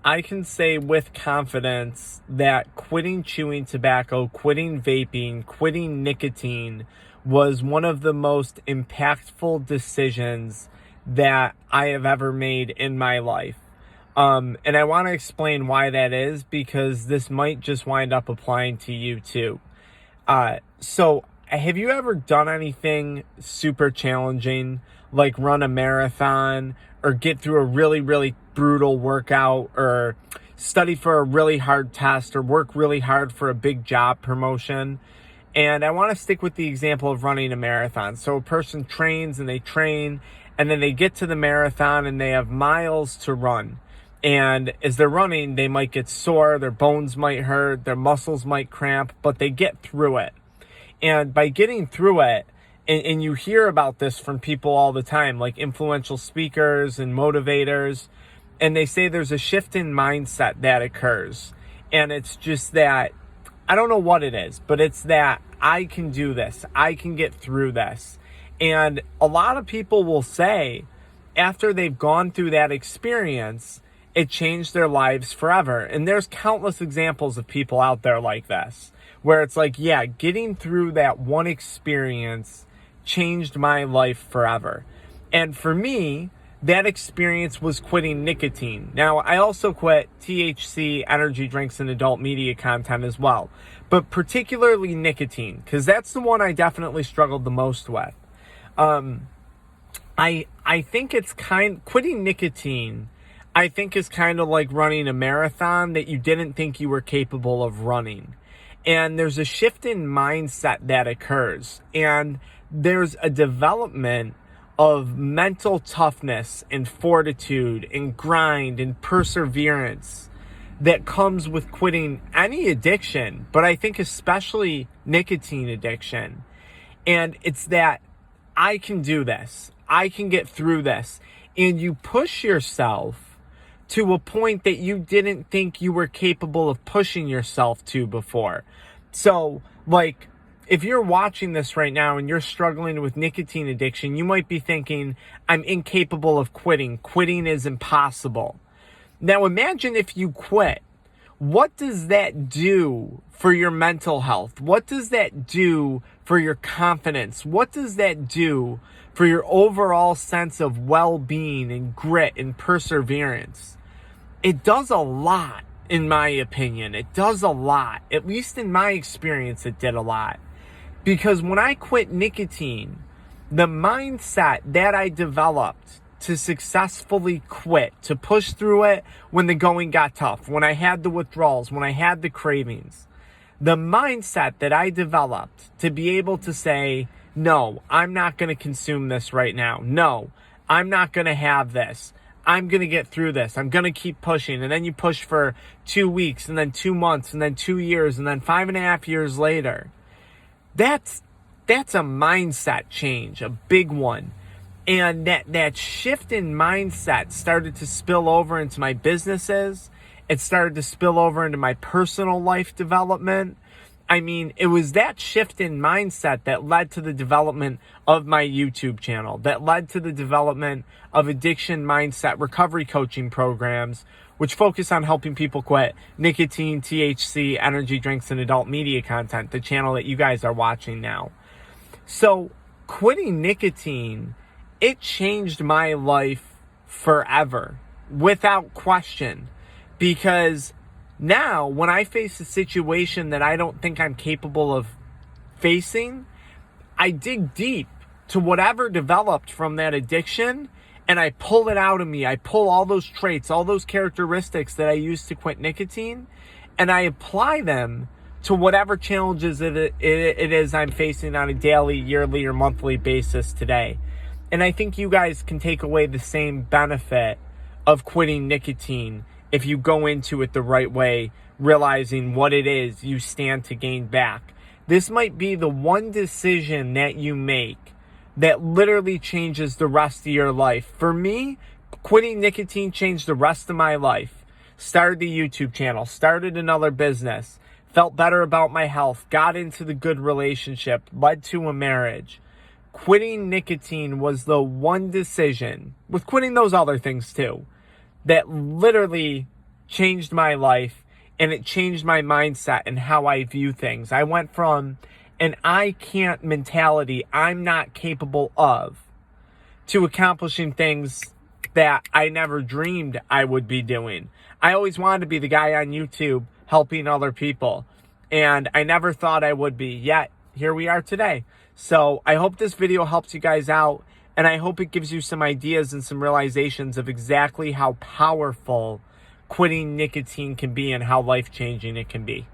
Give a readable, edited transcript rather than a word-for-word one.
I can say with confidence that quitting chewing tobacco, quitting vaping, quitting nicotine was one of the most impactful decisions that I have ever made in my life. And I want to explain why that is, because this might just wind up applying to you too. So have you ever done anything super challenging, like run a marathon or get through a really, really brutal workout or study for a really hard test or work really hard for a big job promotion? And I want to stick with the example of running a marathon. So a person trains and they train, and then they get to the marathon and they have miles to run. And as they're running, they might get sore, their bones might hurt, their muscles might cramp, but they get through it. And by getting through it, and you hear about this from people all the time, like influential speakers and motivators, and they say there's a shift in mindset that occurs. And it's just that, I don't know what it is, but it's that I can do this. I can get through this. And a lot of people will say after they've gone through that experience, it changed their lives forever. And there's countless examples of people out there like this, where it's like, yeah, getting through that one experience changed my life forever. And for me, that experience was quitting nicotine. Now, I also quit THC, energy drinks, and adult media content as well, but particularly nicotine, because that's the one I definitely struggled the most with. I think it's quitting nicotine, I think, is kind of like running a marathon that you didn't think you were capable of running. And there's a shift in mindset that occurs, and there's a development of mental toughness and fortitude and grind and perseverance that comes with quitting any addiction, but I think especially nicotine addiction. And it's that I can do this. I can get through this. And you push yourself to a point that you didn't think you were capable of pushing yourself to before. So, like, if you're watching this right now and you're struggling with nicotine addiction, you might be thinking, I'm incapable of quitting. Quitting is impossible. Now imagine if you quit. What does that do for your mental health? What does that do for your confidence? What does that do for your overall sense of well-being and grit and perseverance? It does a lot, in my opinion. It does a lot. At least in my experience, it did a lot. Because when I quit nicotine, the mindset that I developed to successfully quit, to push through it when the going got tough, when I had the withdrawals, when I had the cravings, the mindset that I developed to be able to say, no, I'm not going to consume this right now. No, I'm not going to have this. I'm going to get through this. I'm going to keep pushing. And then you push for 2 weeks, and then 2 months, and then 2 years, and then 5.5 years later. That's a mindset change, a big one. And that shift in mindset started to spill over into my businesses. It started to spill over into my personal life development. I mean, it was that shift in mindset that led to the development of my YouTube channel, that led to the development of Addiction Mindset recovery coaching programs, which focus on helping people quit nicotine, THC, energy drinks, and adult media content, the channel that you guys are watching now. So quitting nicotine, it changed my life forever, without question, because now when I face a situation that I don't think I'm capable of facing, I dig deep to whatever developed from that addiction, and I pull it out of me. I pull all those traits, all those characteristics that I used to quit nicotine, and I apply them to whatever challenges it is I'm facing on a daily, yearly, or monthly basis today. And I think you guys can take away the same benefit of quitting nicotine if you go into it the right way, realizing what it is you stand to gain back. This might be the one decision that you make that literally changes the rest of your life. For me, quitting nicotine changed the rest of my life. Started the YouTube channel, started another business, felt better about my health, got into the good relationship, led to a marriage. Quitting nicotine was the one decision, with quitting those other things too, that literally changed my life, and it changed my mindset and how I view things. I went from an I can't mentality, I'm not capable of, to accomplishing things that I never dreamed I would be doing. I always wanted to be the guy on YouTube helping other people, and I never thought I would be, yet here we are today. So I hope this video helps you guys out, and I hope it gives you some ideas and some realizations of exactly how powerful quitting nicotine can be and how life-changing it can be.